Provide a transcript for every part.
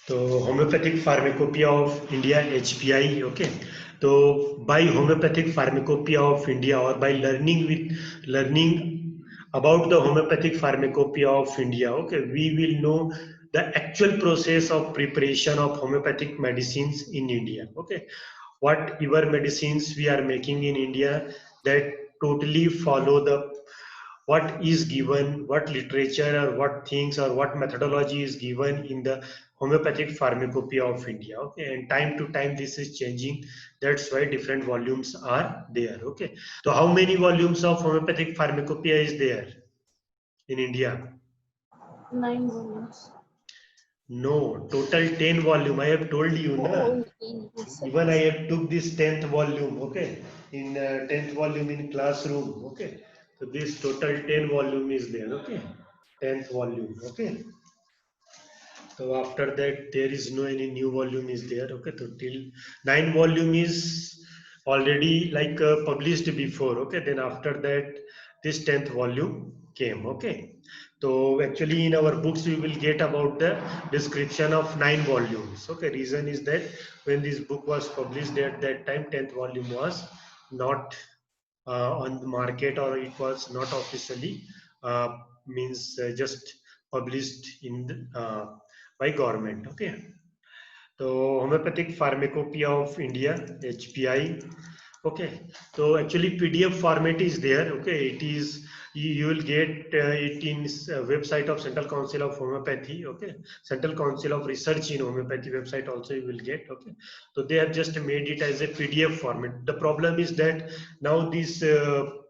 So homeopathic pharmacopoeia of India, HPI. Okay. So by homeopathic pharmacopoeia of India, or by learning about the homeopathic pharmacopoeia of India, okay, we will know the actual process of preparation of homeopathic medicines in India. Okay, whatever medicines we are making in India, that totally follow the what is given, what literature or what things or what methodology is given in the homeopathic pharmacopoeia of India. Okay, and time to time this is changing. That's why different volumes are there. Okay, so how many volumes of homeopathic pharmacopoeia is there in India? 9 volumes. No, total 10 volume. I have told you, na. Oh, yes, sir. Even I have took this 10th volume. Okay, in 10th volume in classroom. Okay, so this total 10 volume is there. Okay, 10th volume. Okay. So after that, there is no any new volume is there. Okay, so till 9 volume is already like published before. Okay, then after that, this 10th volume came. Okay, so actually in our books we will get about the description of 9 volumes. Okay, reason is that when this book was published at that time, 10th volume was not on the market, or it was not officially means just published in by government. Okay, so homeopathic pharmacopoeia of India, HPI. Okay, so actually PDF format is there. Okay, it is you will get it in website of Central Council of Homeopathy. Okay, Central Council of Research in Homeopathy website also you will get. Okay, so they have just made it as a PDF format. The problem is that now this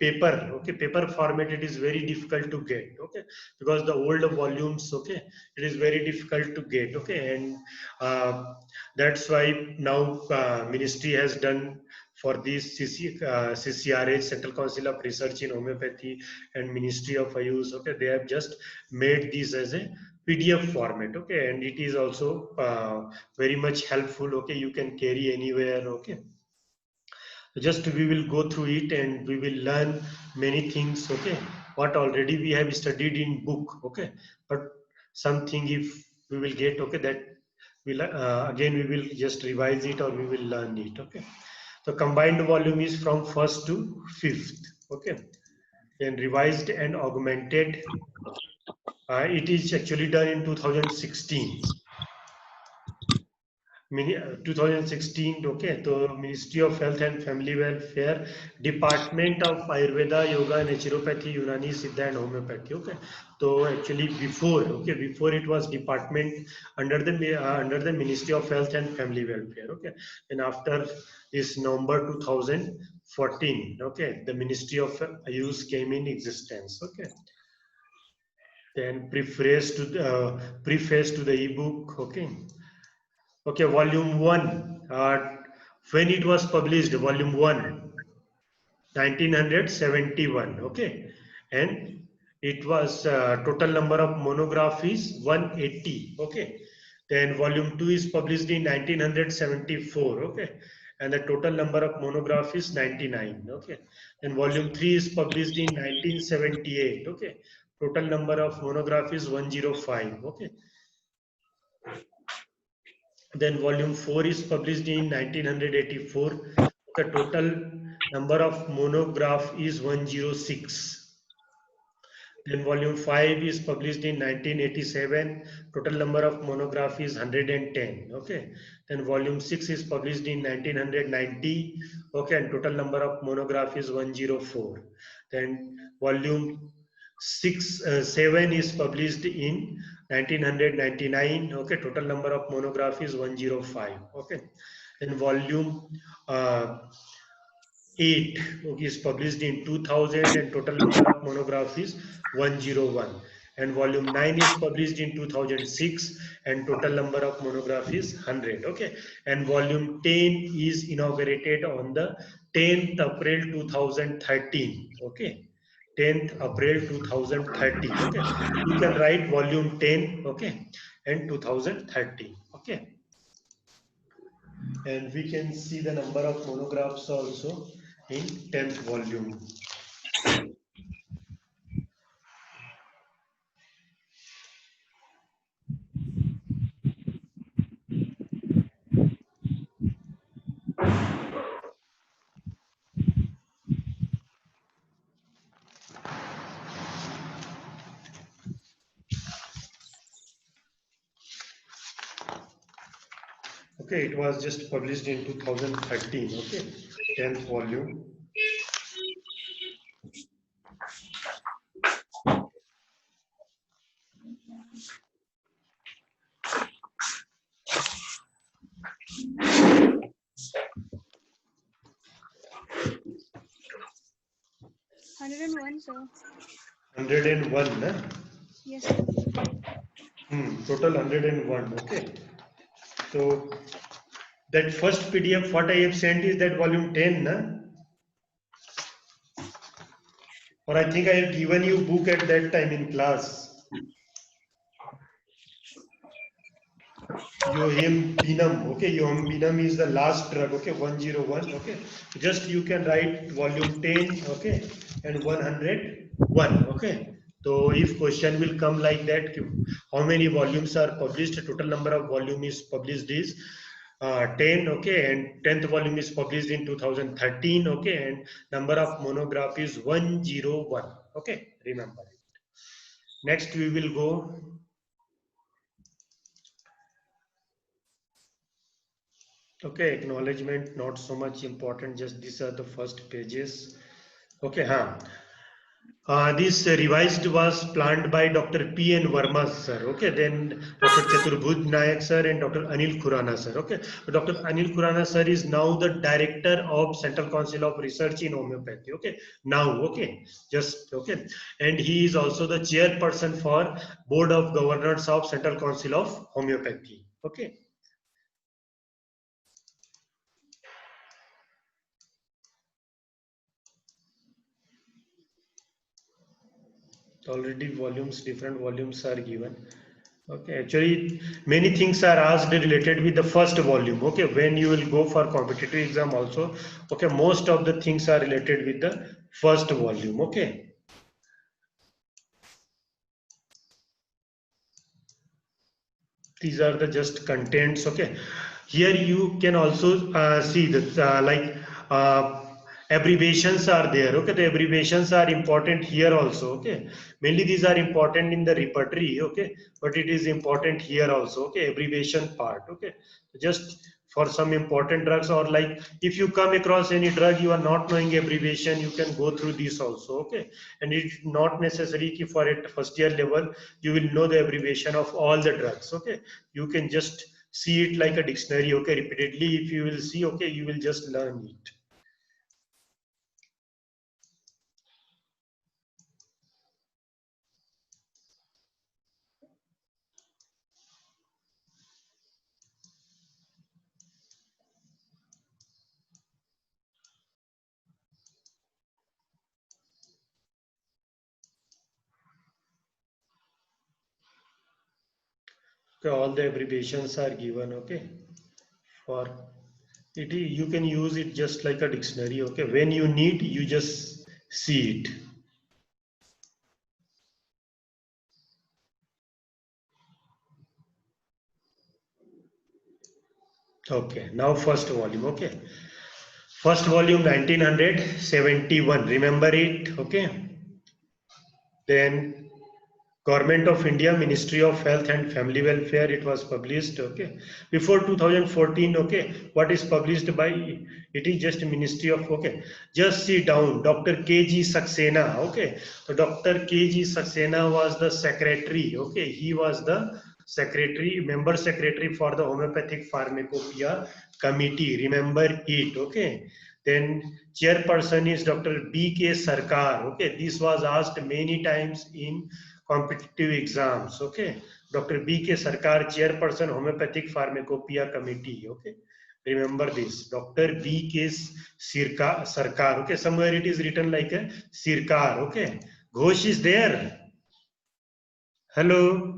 paper, okay, paper format, it is very difficult to get. Okay, because the old volumes, okay, it is very difficult to get. Okay, and that's why now ministry has done for this CCRH, Central Council of Research in Homeopathy, and Ministry of Ayush. Okay, they have just made this as a PDF format. Okay, and it is also very much helpful. Okay, you can carry anywhere. Okay, so just we will go through it and we will learn many things. Okay, what already we have studied in book. Okay, but something if we will get, okay, that will again we will just revise it or we will learn it. Okay, so combined volume is from first to fifth. Okay, then revised and augmented. It is actually done in 2016. 2016. Okay, so Ministry of Health and Family Welfare, Department of Ayurveda, Yoga, Naturopathy, Unani, Siddha and Homeopathy. Okay, so actually before, okay, before it was department under the Ministry of Health and Family Welfare. Okay, and after this November 2014, okay, the Ministry of Ayush came in existence. Okay, then preface to the ebook. Okay, okay, volume 1. When it was published, volume 1, 1971. Okay, and it was total number of monographies 180. Okay, then volume 2 is published in 1974. Okay, and the total number of monographies 99. Okay, then volume 3 is published in 1978. Okay, total number of monographies 105. Okay, then volume 4 is published in 1984. The total number of monograph is 106. Then volume 5 is published in 1987. Total number of monograph is 110. Okay. Then volume 6 is published in 1990. Okay. And total number of monograph is 104. Then volume 7 is published in 1999. Okay. Total number of monograph is 105. Okay. Then volume 8 is published in 2000 and total number of monograph is 101, and volume 9 is published in 2006 and total number of monograph is 100. Okay, and volume 10 is inaugurated on the 10th April 2013. Okay, 10th April 2030. Okay, you can write volume 10. Okay, and 2030. Okay, and we can see the number of monographs also in 10th volume. Okay, it was just published in 2013. Okay, 10th volume. Sir. 101, na? Yes, sir. Total 101. Okay, so that first PDF what I have sent is that volume 10, na? Or I think I have given you book at that time in class. Yohem Binam, okay, Yohem Binam is the last drug, okay, 101, okay. Just you can write volume 10, okay, and 101, okay. So if question will come like that, how many volumes are published, total number of volume is published is 10, okay, and 10th volume is published in 2013, okay, and number of monograph is 101, okay, remember it. Next we will go. Okay, acknowledgement not so much important, just these are the first pages. Okay, this revised was planned by Dr. P. N. Verma sir. Okay, then Dr. Chaturbhuj Nayak sir and Dr. Anil Khurana sir. Okay, Dr. Anil Khurana sir is now the director of Central Council of Research in Homeopathy. Okay, now, okay, just okay, and he is also the chairperson for Board of Governors of Central Council of Homeopathy. Okay. Already volumes, different volumes are given. Okay, actually many things are asked related with the first volume. Okay, when you will go for competitive exam also, okay, most of the things are related with the first volume. Okay, these are the just contents. Okay, here you can also see that abbreviations are there. Okay, the abbreviations are important here also. Okay, mainly these are important in the repertory. Okay, but it is important here also. Okay, abbreviation part. Okay, just for some important drugs, or like if you come across any drug you are not knowing abbreviation, you can go through this also. Okay, and it's not necessary for at first year level you will know the abbreviation of all the drugs. Okay, you can just see it like a dictionary. Okay, repeatedly if you will see, okay, you will just learn it. Okay, all the abbreviations are given. Okay, for it you can use it just like a dictionary. Okay, when you need you just see it. Okay, now first volume. Okay, first volume 1971, remember it. Okay, then Government of India, Ministry of Health and Family Welfare, it was published. Okay, before 2014. Okay, what is published by it is just Ministry of. Okay, just see down, Dr. KG Saxena. Okay, so Dr. KG Saxena was the secretary. Okay, he was the secretary, member secretary for the Homeopathic Pharmacopoeia Committee. Remember it. Okay, then chairperson is Dr. B.K. Sarkar. Okay, this was asked many times in competitive exams. Okay, Dr. B.K. Sarkar, chairperson Homeopathic Pharmacopoeia Committee. Okay, remember this, Dr. B.K. Sarkar. Okay, somewhere it is written like a Sirkar. Okay, Ghosh is there. Hello.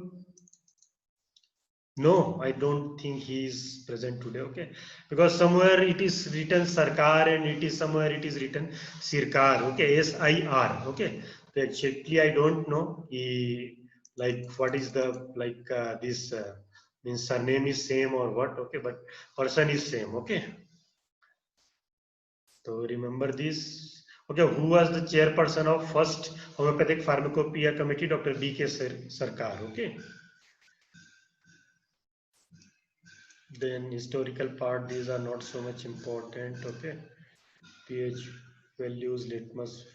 No, I don't think he is present today. Okay, because somewhere it is written Sarkar and it is somewhere it is written Sirkar. Okay, SIR. Okay, so actually I don't know. He like what is the like this means surname is same or what? Okay, but person is same. Okay, so remember this. Okay, who was the chairperson of first Homeopathic Pharmacopoeia Committee? Dr. B.K. Sarkar. Okay. Then historical part, these are not so much important. Okay, pH values, litmus.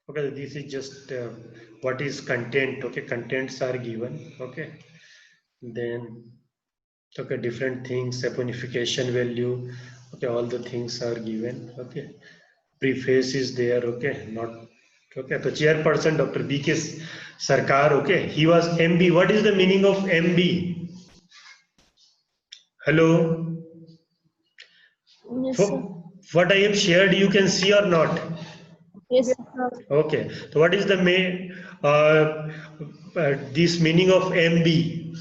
Okay, this is just what is content. Okay, contents are given. Okay, then okay, different things, saponification value. Okay, all the things are given. Okay, preface is there. Okay, not okay. So chairperson Dr. B.K. Sarkar. Okay, he was MB. What is the meaning of MB? Hello. Yes, sir. What I have shared, you can see or not? Yes, Okay. So what is the main this meaning of MB?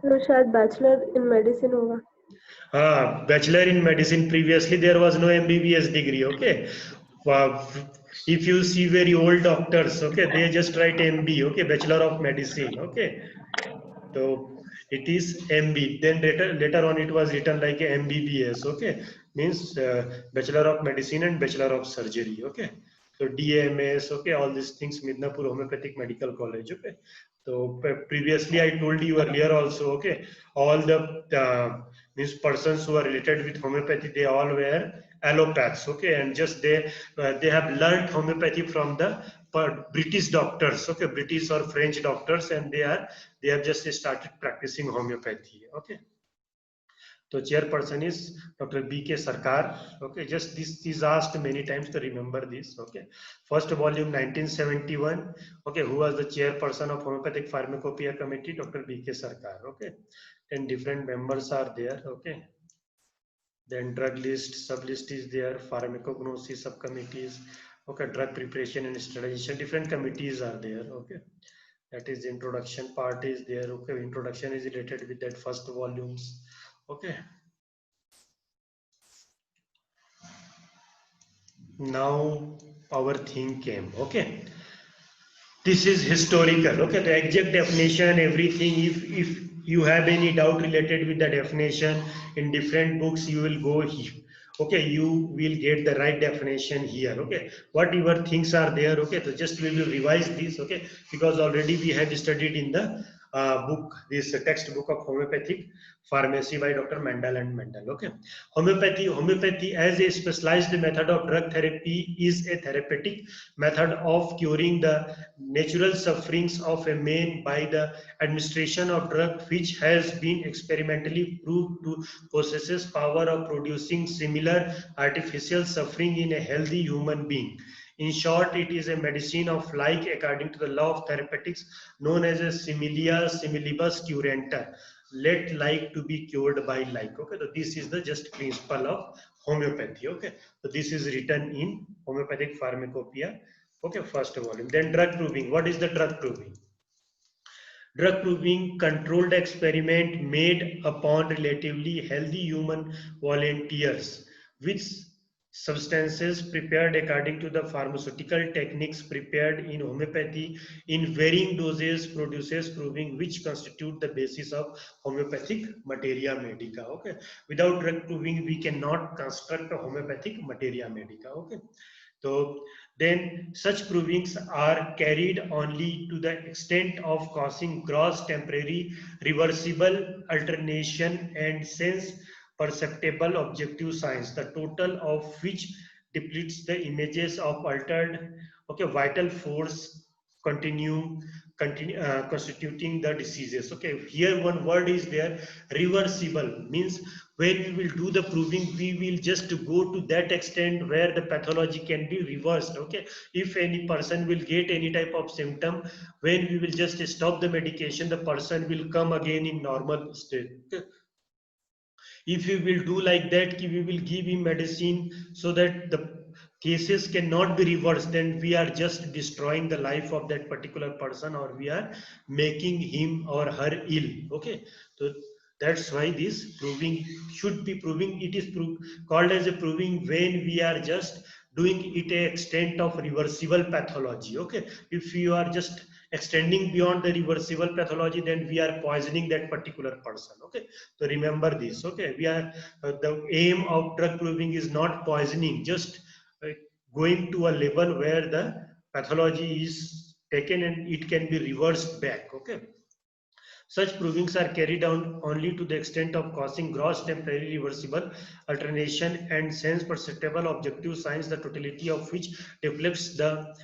sir. शायद bachelor in medicine होगा. Bachelor in medicine. Previously there was no MBBS degree. Okay. Uh, if you see very old doctors, okay, they just write MB. Okay, Bachelor of Medicine. Okay. So it is MB. Then later on it was written like a MBBS. Okay, means Bachelor of Medicine and Bachelor of Surgery. Okay, so DMS. Okay, all these things. Midnapur Homeopathic Medical College. Okay, so previously I told you earlier also. Okay, all the means persons who are related with homeopathy, they all were allopaths. Okay, and just they have learned homeopathy from the British doctors. Okay, British or French doctors, and they have just started practicing homeopathy. Okay, so chairperson is Dr. B.K. Sarkar. Okay, just this is asked many times to remember this. Okay, first volume 1971. Okay, who was the chairperson of Homeopathic Pharmacopoeia Committee? Dr. B.K. Sarkar. Okay, and different members are there. Okay, then drug list, sub list is there, pharmacognosy subcommittees. Okay, drug preparation and sterilization, different committees are there. Okay, that is the introduction part is there. Okay, introduction is related with that first volumes. Okay, now our thing came. Okay, this is historical. Okay, the exact definition, everything. If you have any doubt related with the definition in different books, you will go here. Okay, you will get the right definition here. Okay, whatever things are there. Okay, so just we will revise this. Okay, because already we have studied in the book, this textbook of homeopathic pharmacy by Dr. Mendel and Mendel. Okay, homeopathy as a specialized method of drug therapy is a therapeutic method of curing the natural sufferings of a man by the administration of drug which has been experimentally proved to possesses power of producing similar artificial suffering in a healthy human being. In short, it is a medicine of like according to the law of therapeutics known as a similia similibus curenta. Let like to be cured by like. Okay, so this is the just principle of homeopathy. Okay, so this is written in Homeopathic Pharmacopoeia. Okay, first volume. Then drug proving. What is the drug proving? Drug proving controlled experiment made upon relatively healthy human volunteers with substances prepared according to the pharmaceutical techniques prepared in homeopathy in varying doses produces proving which constitute the basis of homeopathic materia medica. Okay, without drug proving we cannot construct a homeopathic materia medica. Okay, so then such provings are carried only to the extent of causing gross temporary reversible alternation and sense perceptible objective signs, the total of which depletes the images of altered vital force constituting the diseases. Okay, here one word is there, reversible, means when we will do the proving we will just go to that extent where the pathology can be reversed. Okay, if any person will get any type of symptom, when we will just stop the medication, the person will come again in normal state. Okay, if we will do like that, we will give him medicine so that the cases cannot be reversed, then we are just destroying the life of that particular person, or we are making him or her ill. Okay, so that's why this proving should be proving. It is called as a proving when we are just doing it a extent of reversible pathology. Okay, if you are just extending beyond the reversible pathology, then we are poisoning that particular person. Okay, so remember this. Okay, we are the aim of drug proving is not poisoning, just uh, going to a level where the pathology is taken and it can be reversed back. Okay, Such provings are carried out only to the extent of causing gross temporary reversible alternation and sense perceptible objective signs, the totality of which reflects the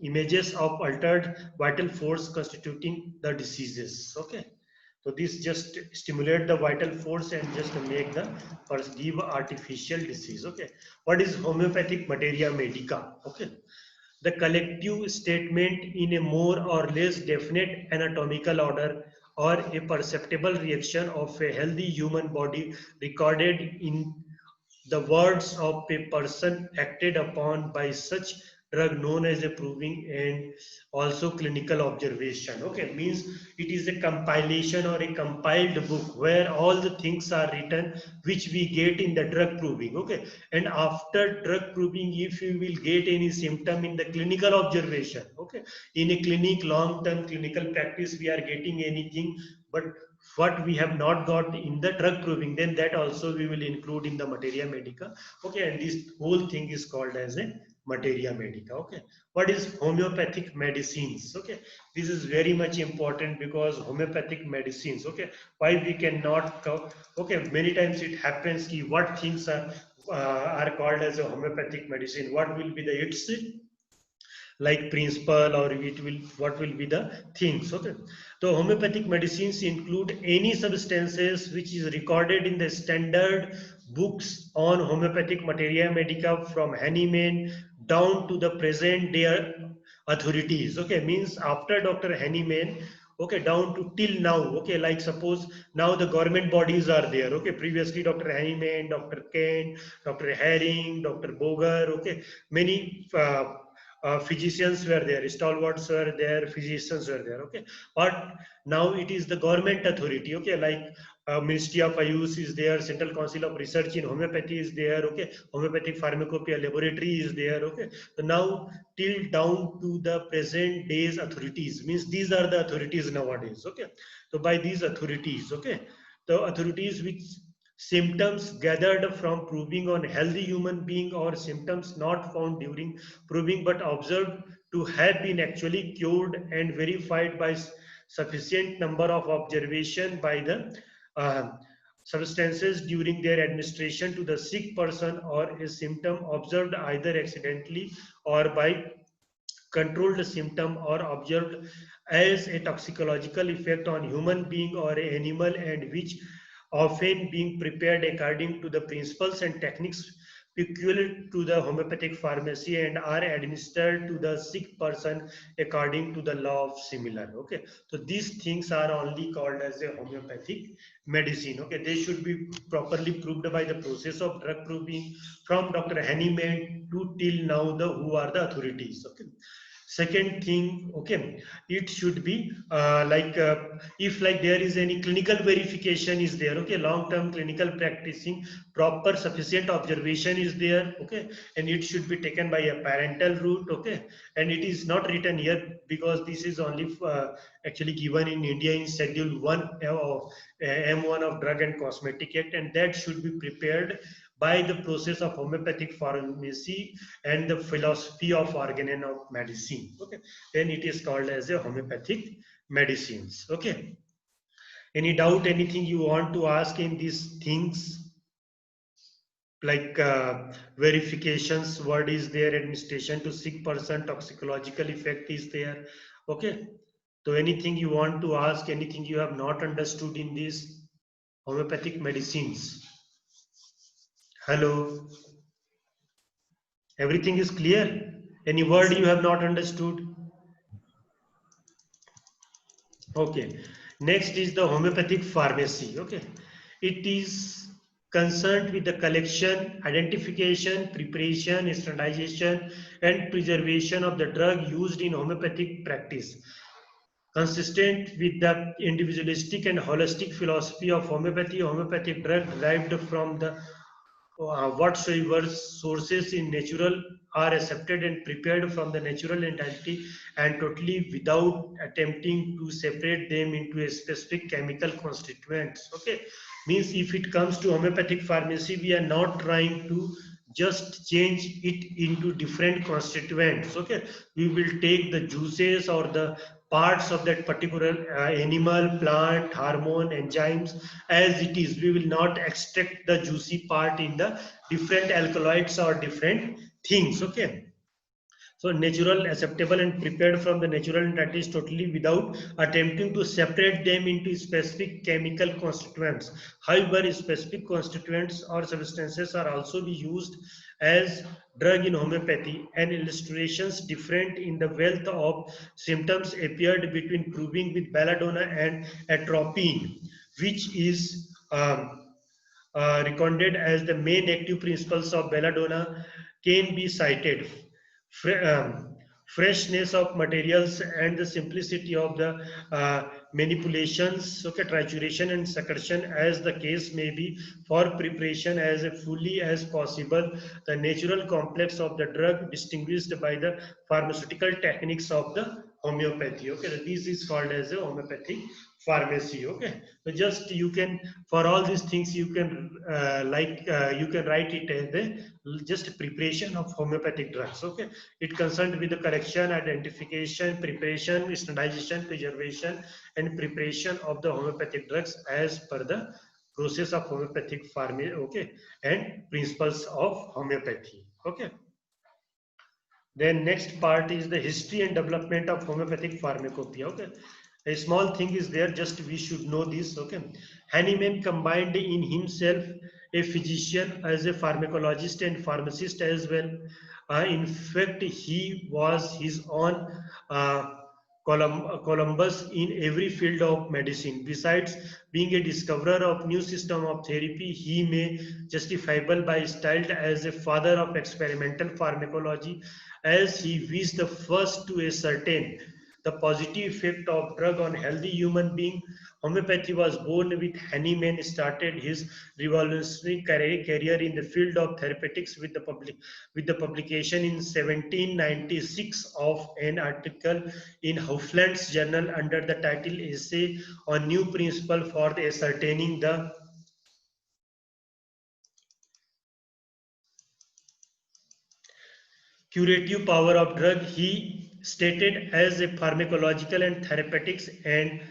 images of altered vital force constituting the diseases. Okay. So this just stimulate the vital force and just make the give artificial disease. Okay. What is homeopathic materia medica? Okay. The collective statement in a more or less definite anatomical order or a perceptible reaction of a healthy human body recorded in the words of a person acted upon by such drug known as a proving and also clinical observation. Okay, means it is a compilation or a compiled book where all the things are written which we get in the drug proving. Okay, and after drug proving, if you will get any symptom in the clinical observation, okay, in a clinic long term clinical practice we are getting anything, but what we have not got in the drug proving, then that also we will include in the materia medica. Okay, and this whole thing is called as a materia medica. Okay, what is homeopathic medicines? Okay, this is very much important because homeopathic medicines, okay, why we cannot okay, many times it happens ki what things are called as a homeopathic medicine, what will be the its like principle, or it will what will be the things. Okay, so homeopathic medicines include any substances which is recorded in the standard books on homeopathic materia medica from Hahnemann down to the present day authorities. Okay, means after Dr. Hahnemann, okay, down to till now. Okay, like suppose now the government bodies are there. Okay, previously Dr. Hahnemann, Dr. Kent, Dr. Herring, Dr. Boger, okay, many physicians were there, stalwarts were there, physicians were there. Okay, but now it is the government authority. Okay, like Ministry of Ayush is there, Central Council of Research in Homeopathy is there. Okay, Homeopathic Pharmacopoeia Laboratory is there. Okay, so now till down to the present days authorities, means these are the authorities nowadays. Okay, so by these authorities, okay, the authorities which symptoms gathered from proving on healthy human being or symptoms not found during proving but observed to have been actually cured and verified by sufficient number of observation by the uh, substances during their administration to the sick person, or a symptom observed either accidentally or by controlled symptom or observed as a toxicological effect on human being or a animal, and which often being prepared according to the principles and techniques peculiar to the homeopathic pharmacy and are administered to the sick person according to the law of similar. Okay, so these things are only called as a homeopathic medicine. Okay, they should be properly proved by the process of drug proving from Dr. Hahnemann to till now the who are the authorities. Okay, second thing, okay, it should be if like there is any clinical verification is there. Okay, long term clinical practicing, proper sufficient observation is there. Okay, and it should be taken by a parental route. Okay, and it is not written here because this is only actually given in India in schedule 1 of M1 of Drug and Cosmetic Act, and that should be prepared by the process of homeopathic pharmacy and the philosophy of organ and of medicine. Okay, then it is called as a homeopathic medicines. Okay, any doubt, anything you want to ask in these things, like verifications, what is their administration to sick person, toxicological effect is there. Okay, so anything you want to ask, anything you have not understood in these homeopathic medicines? Hello, everything is clear? Any word you have not understood? Okay, next is the homeopathic pharmacy. Okay, it is concerned with the collection, identification, preparation, standardization, and preservation of the drug used in homeopathic practice, consistent with the individualistic and holistic philosophy of homeopathy. Homeopathic drug derived from the whatsoever sources in natural are accepted and prepared from the natural entity and totally without attempting to separate them into a specific chemical constituents. Okay, means if it comes to homeopathic pharmacy, we are not trying to just change it into different constituents. Okay, we will take the juices or the parts of that particular animal, plant, hormone, enzymes as it is. We will not extract the juicy part in the different alkaloids or different things. Okay. So natural, acceptable and prepared from the natural entities totally without attempting to separate them into specific chemical constituents. However, specific constituents or substances are also be used as drug in homeopathy, and illustrations different in the wealth of symptoms appeared between proving with belladonna and atropine, which is recorded as the main active principles of belladonna can be cited. Freshness of materials and the simplicity of the manipulations, okay, trituration and secretion as the case may be, for preparation as fully as possible the natural complex of the drug distinguished by the pharmaceutical techniques of the homeopathy. Okay, this is called as a homeopathic pharmacy. Okay, so just you can, for all these things you can you can write it as the just preparation of homeopathic drugs. Okay, it concerned with the collection, identification, preparation, standardization, preservation and preparation of the homeopathic drugs as per the process of homeopathic pharmacy. Okay, and principles of homeopathy. Okay, then next part is the history and development of homeopathic pharmacopoeia. Okay, a small thing is there, just we should know this. Okay, Hahnemann combined in himself a physician as a pharmacologist and pharmacist as well. In fact, he was his own Columbus in every field of medicine. Besides being a discoverer of new system of therapy, he may justifiable by styled as a father of experimental pharmacology, as he was the first to ascertain the positive effect of drug on healthy human being. Homeopathy was born with Hahnemann started his revolutionary career in the field of therapeutics with the publication in 1796 of an article in Hoffland's journal under the title Essay on New Principle for the Ascertaining the curative power of drug. He stated as a pharmacological and therapeutics, and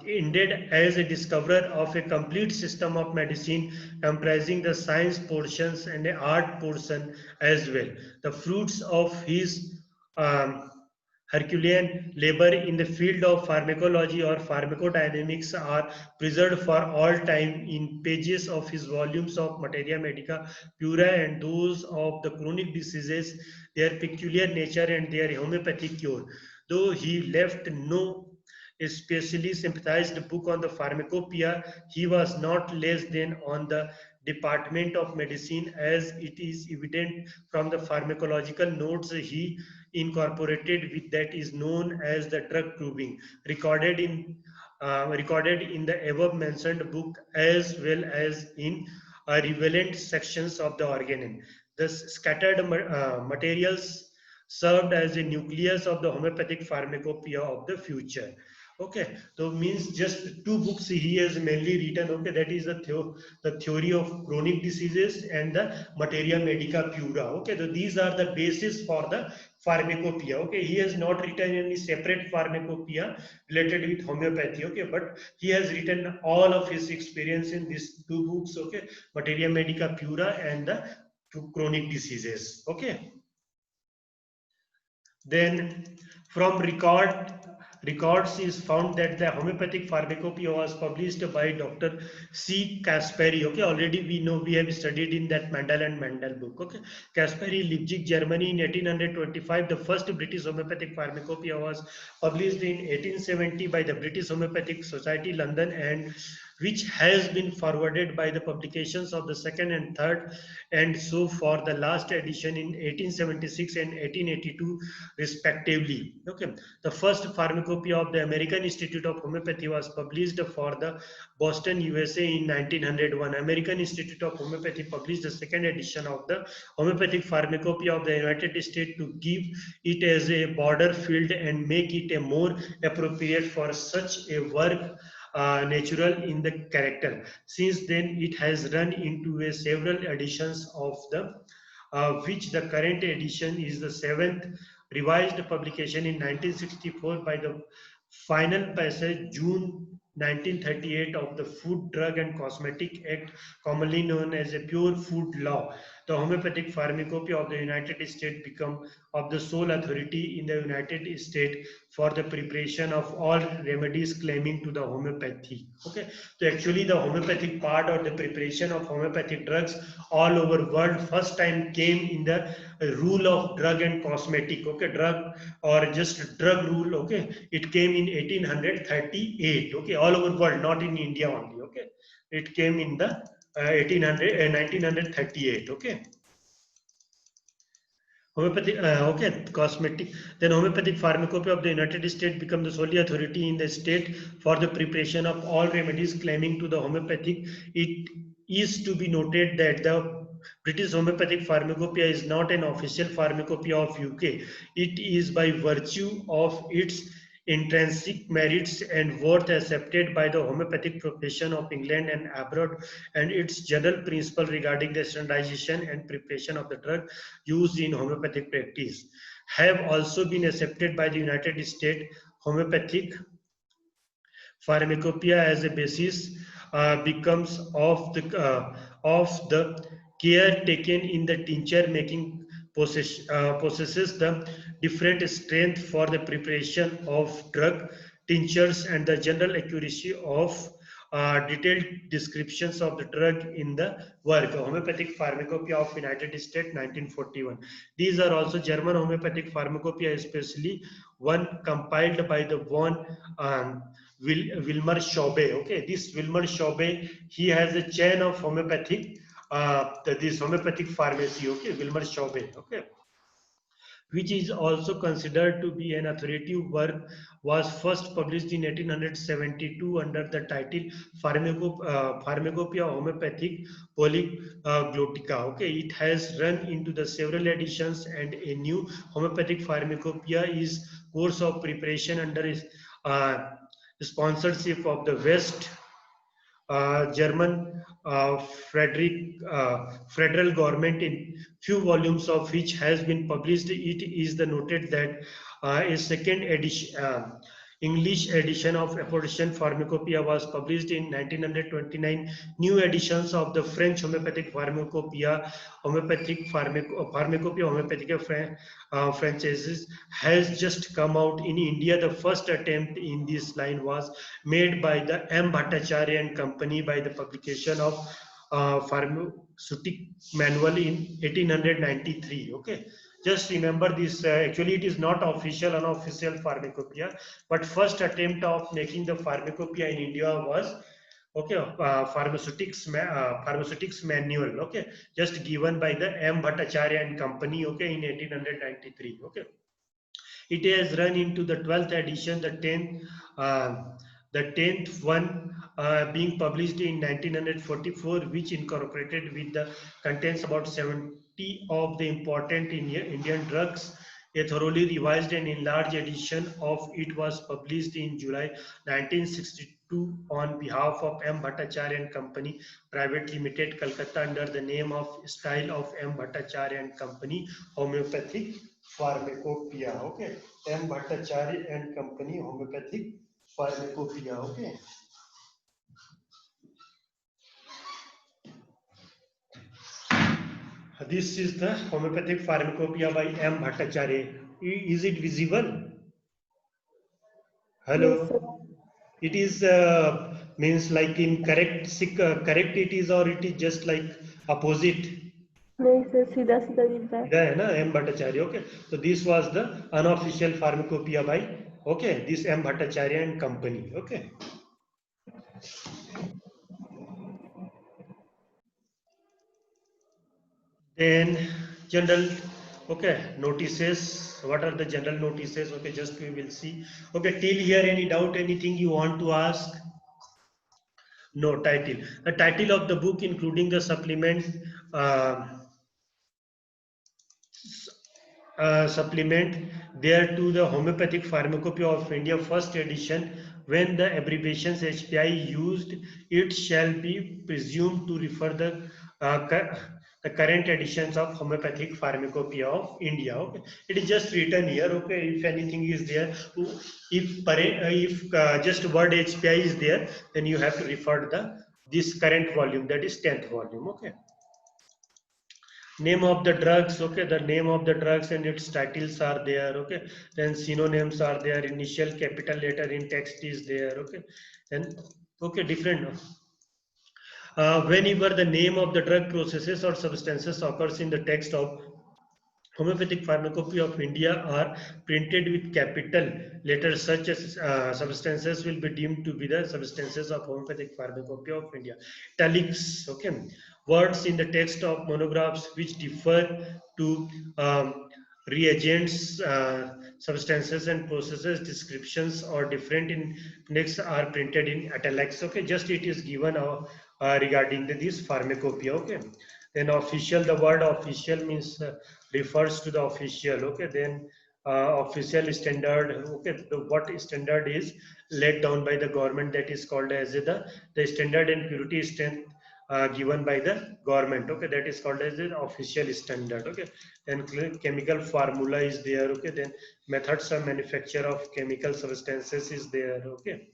ended as a discoverer of a complete system of medicine comprising the science portions and the art portion as well. The fruits of his um, Herculean labor in the field of pharmacology or pharmacodynamics are preserved for all time in pages of his volumes of Materia Medica Pura and those of the chronic diseases, their peculiar nature and their homeopathic cure. Though he left no especially sympathized book on the pharmacopoeia, he was not less than on the department of medicine, as it is evident from the pharmacological notes he incorporated with that is known as the drug proving, recorded in the above mentioned book as well as in relevant sections of the organon. The scattered materials served as a nucleus of the homeopathic pharmacopoeia of the future. Okay, so means just two books he has mainly written. Okay, that is the theory of chronic diseases and the Materia Medica Pura. Okay, so these are the basis for the pharmacopoeia. Okay, he has not written any separate pharmacopoeia related with homeopathy. Okay, but he has written all of his experience in these two books. Okay, Materia Medica Pura and the chronic diseases. Okay, then from records is found that the homeopathic pharmacopoeia was published by Dr. C. Kasperi. Okay, already we know, we have studied in that Mendel and Mendel book. Okay, Kasperi, Leipzig, Germany in 1825. The first British homeopathic pharmacopoeia was published in 1870 by the British Homeopathic Society, London, and which has been forwarded by the publications of the second and third, and so for the last edition in 1876 and 1882 respectively. Okay, the first pharmacopoeia of the American Institute of Homeopathy was published for the Boston, USA in 1901. American Institute of Homeopathy published the second edition of the homeopathic pharmacopoeia of the United States to give it as a border field and make it a more appropriate for such a work, natural in the character. Since then, it has run into several editions of the which the current edition is the seventh revised publication in 1964 by the final passage June 1938 of the Food, Drug and Cosmetic Act, commonly known as a Pure Food Law. The homeopathic pharmacopoeia of the United States become of the sole authority in the United States for the preparation of all remedies claiming to the homeopathy. Okay, so actually the homeopathic part or the preparation of homeopathic drugs all over world first time came in the rule of drug and cosmetic. Okay, drug or just drug rule. Okay, it came in 1838. Okay, all over world, not in India only. Okay, it came in the 1938. Okay. Homeopathic, okay, cosmetic. Then homeopathic pharmacopoeia of the United States become the sole authority in the state for the preparation of all remedies claiming to the homeopathic. It is to be noted that the British homeopathic pharmacopoeia is not an official pharmacopoeia of UK. It is by virtue of its intrinsic merits and worth accepted by the homeopathic profession of England and abroad, and its general principle regarding the standardization and preparation of the drug used in homeopathic practice have also been accepted by the United States homeopathic pharmacopoeia as a basis becomes of the care taken in the tincture making possesses the different strength for the preparation of drug tinctures and the general accuracy of detailed descriptions of the drug in the work Homeopathic Pharmacopoeia of United States 1941. These are also German homeopathic pharmacopoeia, especially one compiled by the von Wilmer Schobe. Okay, this Wilmer Schobe, he has a chain of homeopathic this homeopathic pharmacy. Okay, Wilmer Schobe. Okay, which is also considered to be an authoritative work, was first published in 1872 under the title Pharmacopoeia Homeopathic Polyglottica. Okay, it has run into the several editions, and a new homeopathic pharmacopoeia is course of preparation under sponsorship of the West German federal government, in few volumes of which has been published. It is the noted that a second edition, English edition of Apposition Pharmacopoeia was published in 1929. New editions of the French homeopathic pharmacopoeia, Pharmacopoeia Homeopathica franchises has just come out in India. The first attempt in this line was made by the M. Bhattacharya and Company by the publication of Pharmaceutic Manual in 1893. Okay, just remember this. Actually, it is not official, unofficial pharmacopoeia, but first attempt of making the pharmacopoeia in India was pharmaceutics manual. Okay, just given by the M. Bhattacharya and Company. Okay, in 1893. Okay. It has run into the 12th edition, the 10th one being published in 1944, which incorporated with the contents about 70 of the important Indian drugs. A thoroughly revised and enlarged edition of it was published in July 1962 on behalf of M. Bhattacharya and Company Private Limited, Calcutta, under the name of Style of M. Bhattacharya and Company Homeopathic Pharmacopoeia. Okay, M. Bhattacharya and Company Homeopathic Pharmacopoeia. Okay. This is the homeopathic pharmacopoeia by M. Bhattacharya. Is it visible? Hello. Yes, sir. It is means like in correct it is, or it is just like opposite. नहीं sir, सीधा सीधा दिख रहा है. सीधा है ना, M. Bhattacharya. Okay, so this was the unofficial pharmacopoeia by this M. Bhattacharya and Company. Okay. Then general notices. What are the general notices? Okay, just we will see. Okay, till here any doubt, anything you want to ask? No. Title. The title of the book, including the supplement there to the Homeopathic Pharmacopoeia of India, first edition. When the abbreviations HPI used, it shall be presumed to refer the the current editions of homeopathic pharmacopoeia of India. Okay, it is just written here. Okay, if anything is there, if just word HPI is there, then you have to refer to the this current volume, that is 10th volume. Okay, name of the drugs. Okay, the name of the drugs and its titles are there. Okay, then synonyms are there. Initial capital letter in text is there. Okay, then okay, different. Whenever the name of the drug processes or substances occurs in the text of homeopathic pharmacopoeia of India are printed with capital letters, such as substances will be deemed to be the substances of homeopathic pharmacopoeia of India. Italics, okay. Words in the text of monographs which differ to reagents, substances and processes descriptions or different in next are printed in italics. Okay, just it is given regarding this pharmacopoeia. Okay, then official, the word official means refers to the official. Okay, then official standard. Okay, what standard is laid down by the government, that is called as the standard and purity strength given by the government. Okay, that is called as the official standard. Okay, then chemical formula is there. Okay, then methods of manufacture of chemical substances is there. Okay,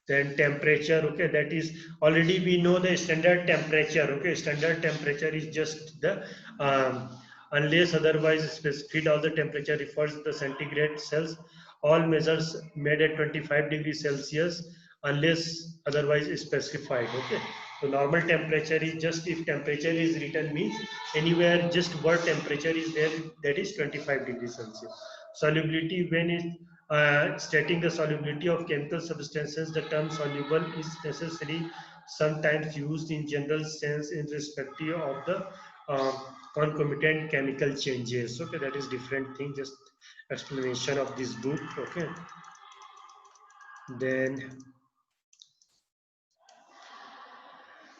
then temperature. Okay, that is already we know the standard temperature. Okay, standard temperature is just the unless otherwise specified, all the temperature refers to the centigrade cells. All measures made at 25 degrees Celsius unless otherwise specified. Okay, so normal temperature is just, if temperature is written means anywhere just word temperature is there, that is 25 degrees Celsius. Solubility, when it stating the solubility of chemical substances, the term soluble is necessary sometimes used in general sense in respective of the concomitant chemical changes. Okay, that is different thing, just explanation of this book. Okay, then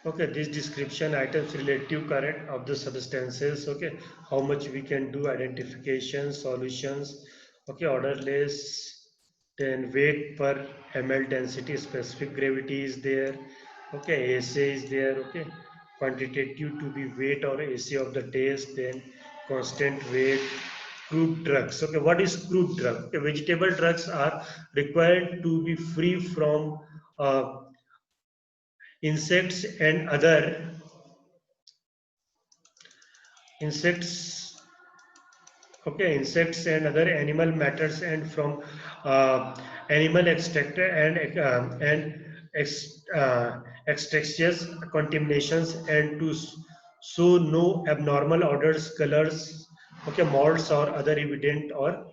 okay, this description items relative current of the substances. Okay, how much we can do identification, solutions. Okay, orderless, then weight per ml density, specific gravity is there. Okay, assay is there. Okay, quantitative to be weight or assay of the taste, then constant weight. Crude drugs. Okay, what is crude drug? Okay, vegetable drugs are required to be free from insects and other insects. Okay, insects and other animal matters, and from animal extractor and extraction contaminations, and to so no abnormal odors, colors, okay, molds or other evident or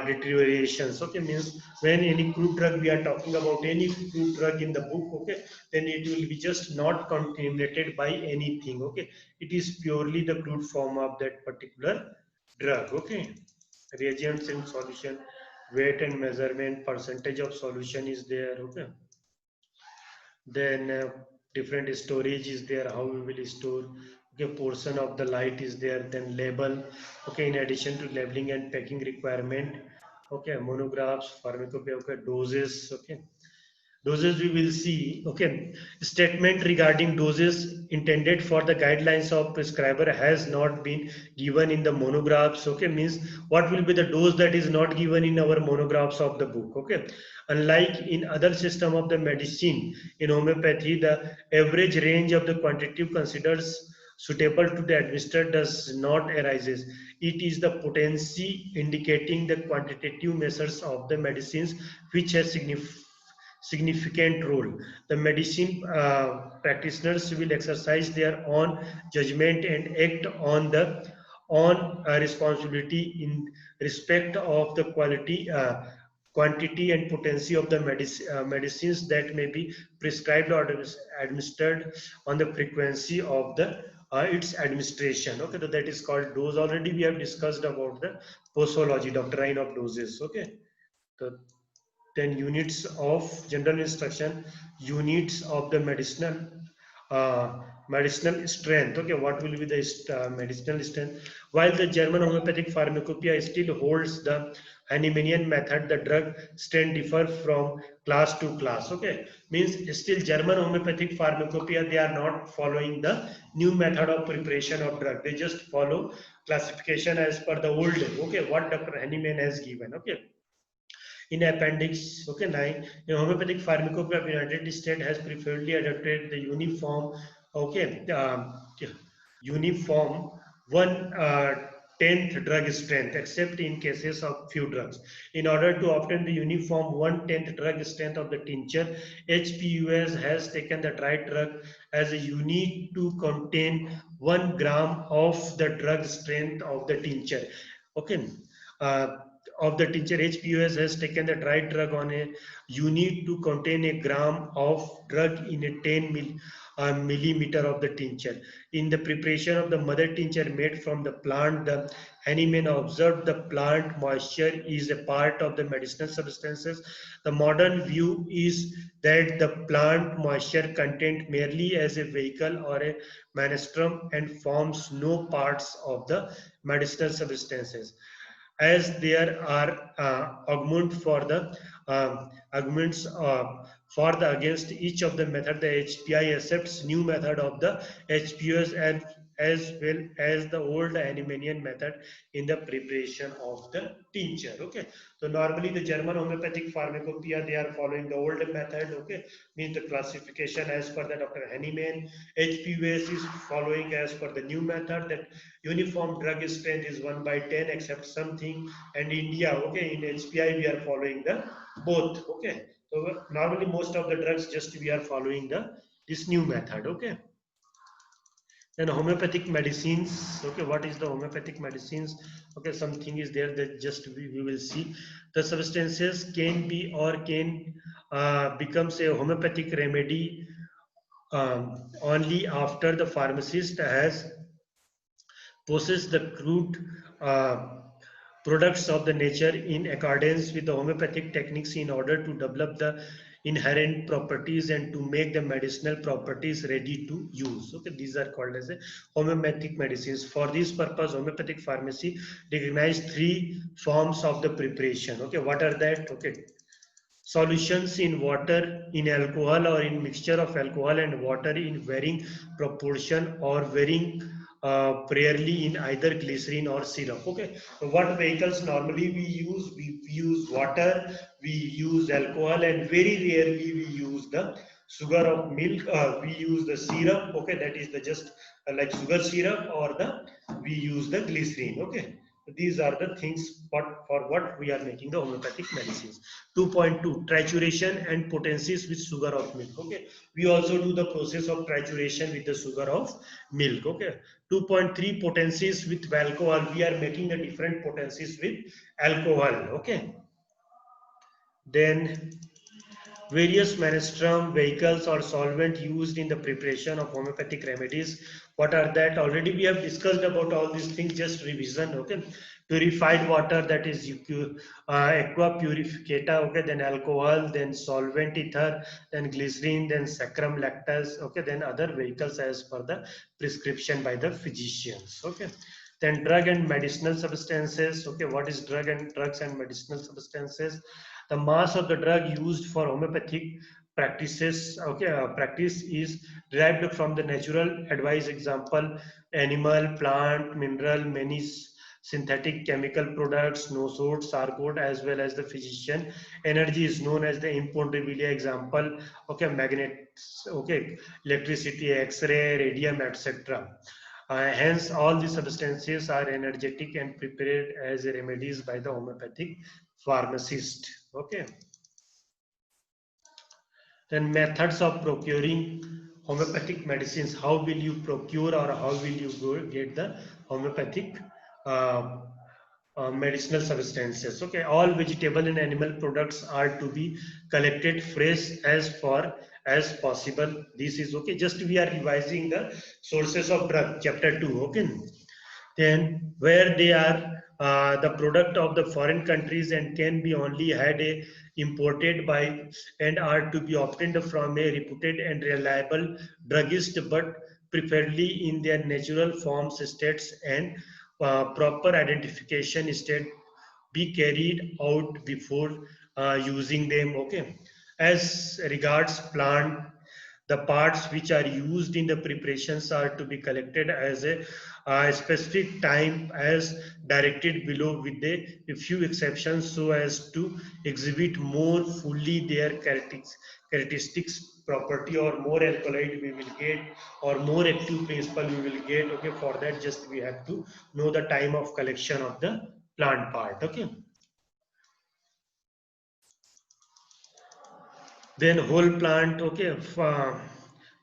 deteriorations. Okay, means when any crude drug, we are talking about any crude drug in the book. Okay, then it will be just not contaminated by anything. Okay, it is purely the crude form of that particular drug. Okay, reagents in solution, weight and measurement, percentage of solution is there. Okay, then different storage is there, how we will store. Okay, portion of the light is there, then label. Okay, in addition to labeling and packing requirement. Okay, monographs, pharmacopoeia. Okay, doses. Okay, doses we will see. Okay, statement regarding doses intended for the guidelines of prescriber has not been given in the monographs. Okay, means what will be the dose that is not given in our monographs of the book. Okay, unlike in other system of the medicine, in homeopathy the average range of the quantitative considers suitable to the administered does not arises. It is the potency indicating the quantitative measures of the medicines which has significant role. The medicine practitioners will exercise their own judgment and act on the on responsibility in respect of the quality, quantity and potency of the medicines that may be prescribed or administered, on the frequency of the its administration. Okay, so that is called dose. Already we have discussed about the posology, doctrine of doses. Okay, so then units of general instruction, units of the medicinal medicinal strength. Okay, what will be the medicinal strength? While the German homeopathic pharmacopoeia still holds the Hahnemannian method, the drug strength differ from class to class. Okay, means still German homeopathic pharmacopoeia, they are not following the new method of preparation of drug. They just follow classification as per the old. Okay, what Dr. Hahnemann has given. Okay, in appendix, okay, 9, the homeopathic pharmacopoeia of United States has preferably adopted the uniform, okay, uniform one tenth drug strength, except in cases of few drugs. In order to obtain the uniform 1/10 drug strength of the tincture, HPUS has taken the dry drug as a unit to contain 1 gram of the drug strength of the tincture. Okay. Uh, of the tincture, HPUS has taken the dry drug on a unit to contain a gram of drug in a 10 millimeter of the tincture. In the preparation of the mother tincture made from the plant, the Hahnemann observed the plant moisture is a part of the medicinal substances. The modern view is that the plant moisture content merely as a vehicle or a menstruum and forms no parts of the medicinal substances. As there are arguments for the against each of the method, the HPI accepts new method of the HPUS and as well as the old Hahnemannian method in the preparation of the tincture. Okay, so normally the German homeopathic pharmacopoeia, they are following the old method. Okay, means the classification as per the Dr. Hahnemann. HPUS is following as per the new method, that uniform drug strength is 1/10 except something, and India, okay, in HPI we are following the both. Okay, so normally most of the drugs just we are following the this new method. Okay, then homeopathic medicines. Okay, what is the homeopathic medicines? Okay, something is there that just we will see. The substances can be or can becomes a homeopathic remedy only after the pharmacist has possess the crude products of the nature in accordance with the homeopathic techniques in order to develop the inherent properties and to make the medicinal properties ready to use. Okay, these are called as a homeopathic medicines. For this purpose, homeopathic pharmacy recognize 3 forms of the preparation. Okay, what are that? Okay, solutions in water, in alcohol, or in mixture of alcohol and water in varying proportion or varying rarely in either glycerin or syrup. Okay, so what vehicles normally we use water, we use alcohol, and very rarely we use the sugar of milk, we use the syrup. Okay, that is the just like sugar syrup, or the we use the glycerin. Okay, these are the things for what we are making the homeopathic medicines. 2.2, trituration and potencies with sugar of milk. Okay, we also do the process of trituration with the sugar of milk. Okay, 2.3, potencies with alcohol. We are making the different potencies with alcohol. Okay, then various menstruum, vehicles or solvent used in the preparation of homeopathic remedies. What are that? Already we have discussed about all these things, just revision. Okay, purified water, that is aqua purificata. Okay, then alcohol, then solvent ether, then glycerin, then saccharum lactase. Okay, then other vehicles as per the prescription by the physicians. Okay, then drug and medicinal substances. Okay, what is drugs and medicinal substances? The mass of the drug used for homeopathic practices, okay, practice is derived from the natural advice. Example, animal, plant, mineral, many synthetic chemical products, no source are good, as well as the physician. Energy is known as the imponderability. Example, okay, magnets, okay, electricity, X-ray, radium, etc. Hence, all these substances are energetic and prepared as remedies by the homeopathic pharmacist. Okay. Then methods of procuring homeopathic medicines. How will you procure, or how will you go get the homeopathic medicinal substances? Okay, all vegetable and animal products are to be collected fresh as far as possible. This is okay. Just we are revising the sources of drug, chapter 2. Okay. Then where they are the product of the foreign countries and can be only had imported by and are to be obtained from a reputed and reliable druggist, but preferably in their natural forms states, and proper identification state be carried out before using them. Okay, as regards plant, the parts which are used in the preparations are to be collected as a specific time as directed below, with a few exceptions, so as to exhibit more fully their characteristics property, or more alkaloid we will get, or more active principle we will get. Okay, for that just we have to know the time of collection of the plant part. Okay, then whole plant. Okay,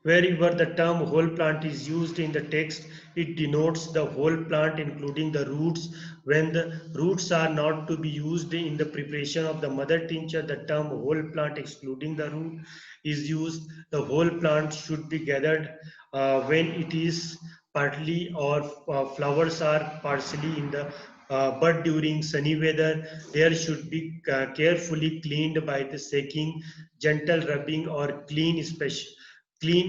wherever the term whole plant is used in the text, it denotes the whole plant including the roots. When the roots are not to be used in the preparation of the mother tincture, the term whole plant excluding the root is used. The whole plant should be gathered when it is partly, or flowers are partially in the but during sunny weather. There should be carefully cleaned by the shaking, gentle rubbing, or clean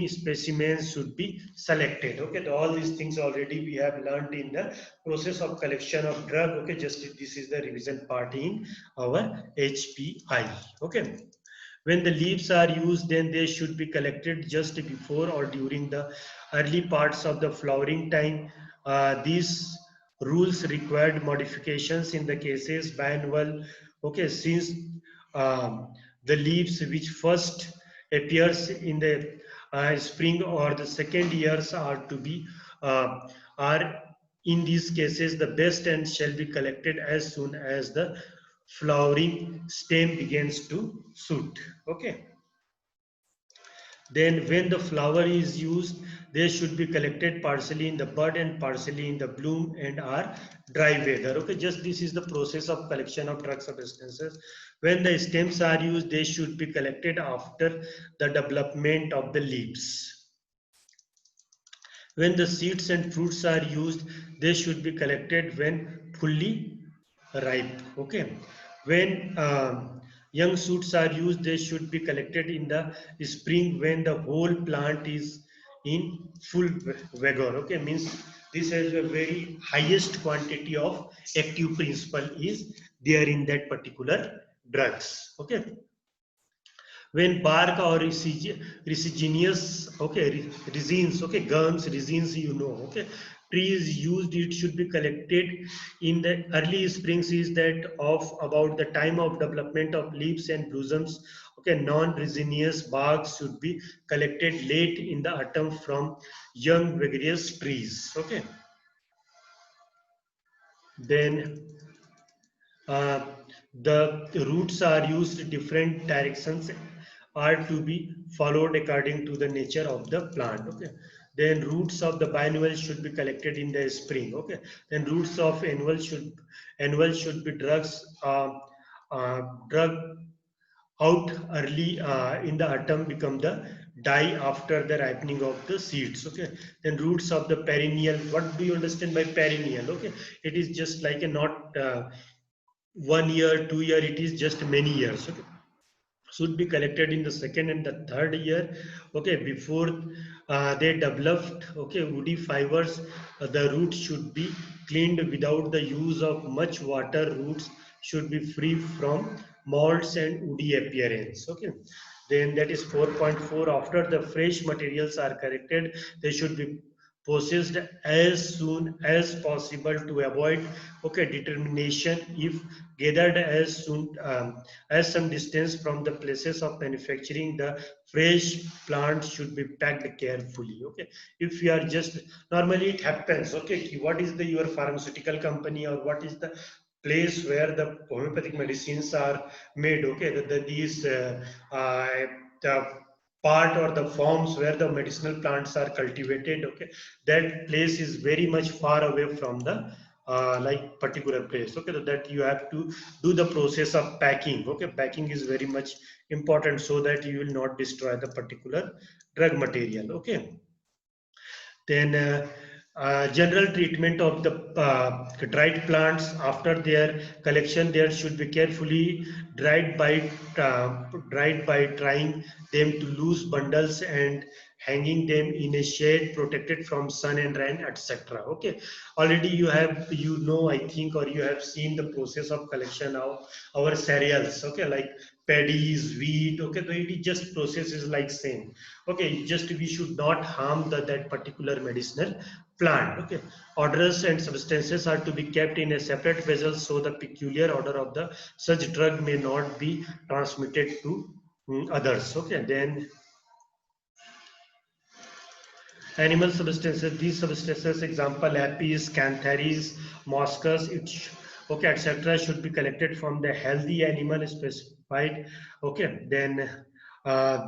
specimens should be selected. Okay, all these things already we have learned in the process of collection of drug. Okay, just this is the revision part in our HPI. Okay, when the leaves are used, then they should be collected just before or during the early parts of the flowering time. These rules required modifications in the cases biennial. Okay, since the leaves which first appears in the spring or the second years are to be are in these cases the best, and shall be collected as soon as the flowering stem begins to shoot. Okay, then when the flower is used, they should be collected partially in the bud and partially in the bloom and are dry weather. Okay, just this is the process of collection of drug substances. When the stems are used, they should be collected after the development of the leaves. When the seeds and fruits are used, they should be collected when fully ripe. Okay, when young shoots are used, they should be collected in the spring when the whole plant is in full vigor. Okay, means this has a very highest quantity of active principle is there in that particular drugs. Okay, when bark or resiginous, okay, resins, okay, gums, resins, you know, okay, tree is used, it should be collected in the early springs, is that of about the time of development of leaves and blossoms. Okay, non-resinous bark should be collected late in the autumn from young vigorous trees. Okay, then uh, the roots are used, different directions are to be followed according to the nature of the plant. Okay, then roots of the biennial should be collected in the spring. Okay, then roots of annual should be drug out early in the autumn, become the dye after the ripening of the seeds. Okay, then roots of the perennial, what do you understand by perennial? Okay, it is just like a not 1 year, 2 year, it is just many years. Okay, should be collected in the second and the third year. Okay, before they developed, okay, woody fibers. The roots should be cleaned without the use of much water. Roots should be free from molds and woody appearance. Okay, then that is 4.4. After the fresh materials are corrected, they should be processed as soon as possible to avoid, okay, determination. If gathered as soon as some distance from the places of manufacturing, the fresh plants should be packed carefully. Okay, if you are just, normally it happens, okay, what is the your pharmaceutical company, or what is the place where the homeopathic medicines are made. Okay, these the part or the forms where the medicinal plants are cultivated. Okay, that place is very much far away from the like particular place. Okay, so that you have to do the process of packing. Okay, packing is very much important so that you will not destroy the particular drug material. Okay, then General treatment of the dried plants after their collection. There should be carefully dried by drying them to loose bundles and hanging them in a shade protected from sun and rain, etc. Okay, already you know, I think, or you have seen the process of collection of our cereals. Okay, like paddies, wheat. Okay, so it is just process is like same. Okay, just we should not harm that particular medicinal plant. Okay, odors and substances are to be kept in a separate vessel so the peculiar odor of the such drug may not be transmitted to others. Okay, then animal substances. These substances, example, apis, cantharis, moscus, okay, etc., should be collected from the healthy animal specified. Okay, then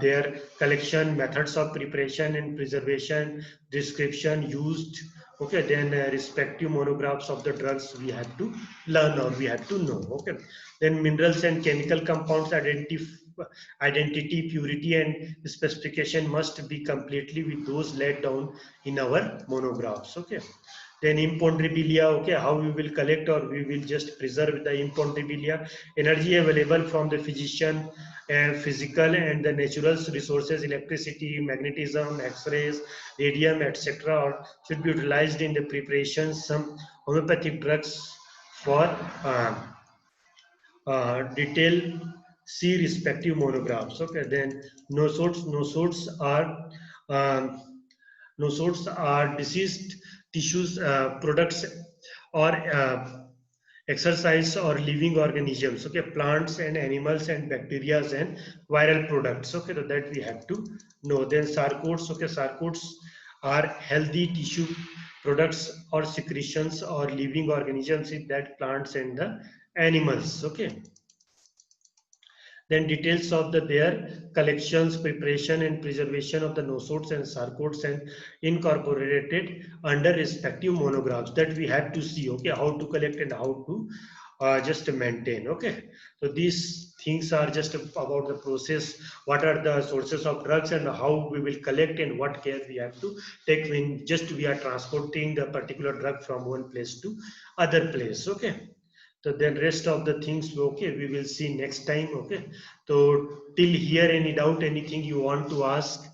their collection, methods of preparation and preservation, description used. Okay, then respective monographs of the drugs we have to learn or we have to know. Okay, then minerals and chemical compounds identity, purity, and specification must be completely with those laid down in our monographs. Okay. Then imponderabilia, okay, how we will collect or we will just preserve the imponderabilia. Energy available from the physician and physical and the natural resources, electricity, magnetism, X-rays, radium, etc., or should be utilized in the preparation. Some homeopathic drugs for detail, see respective monographs. Okay, then nosodes are um, nosodes are deceased tissues, products, or exercise or living organisms. Okay, plants and animals and bacteria and viral products. Okay, so that we have to know. Then sarcodes. Okay, sarcodes are healthy tissue products or secretions or living organisms in that plants and the animals. Okay, then details of their collections, preparation, and preservation of the nosodes and sarcodes and incorporated under respective monographs that we have to see. Okay, how to collect and how to just maintain. Okay, so these things are just about the process. What are the sources of drugs and how we will collect and what care we have to take when just we are transporting the particular drug from one place to other place. Okay. So then rest of the things, okay, we will see next time. Okay, so till here, any doubt, anything you want to ask,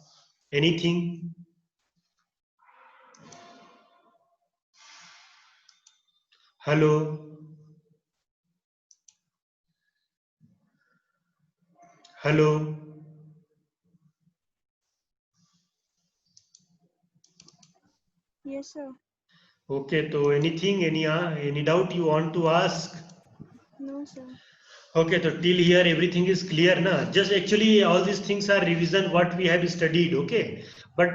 anything? Hello, hello. Yes, sir. Okay, so anything, any doubt you want to ask? No, sir. Okay, so till here everything is clear na? Just actually all these things are revision what we have studied. Okay, but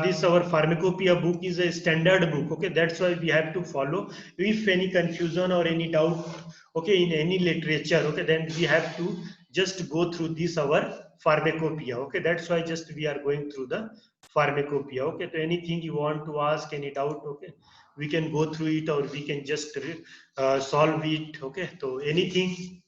this our pharmacopoeia book is a standard book. Okay, that's why we have to follow. If any confusion or any doubt, okay, in any literature, okay, then we have to just go through this our pharmacopoeia. Okay, that's why just we are going through the pharmacopoeia. Okay, so anything you want to ask, any doubt, okay, we can go through it or we can just solve it. Okay, so anything.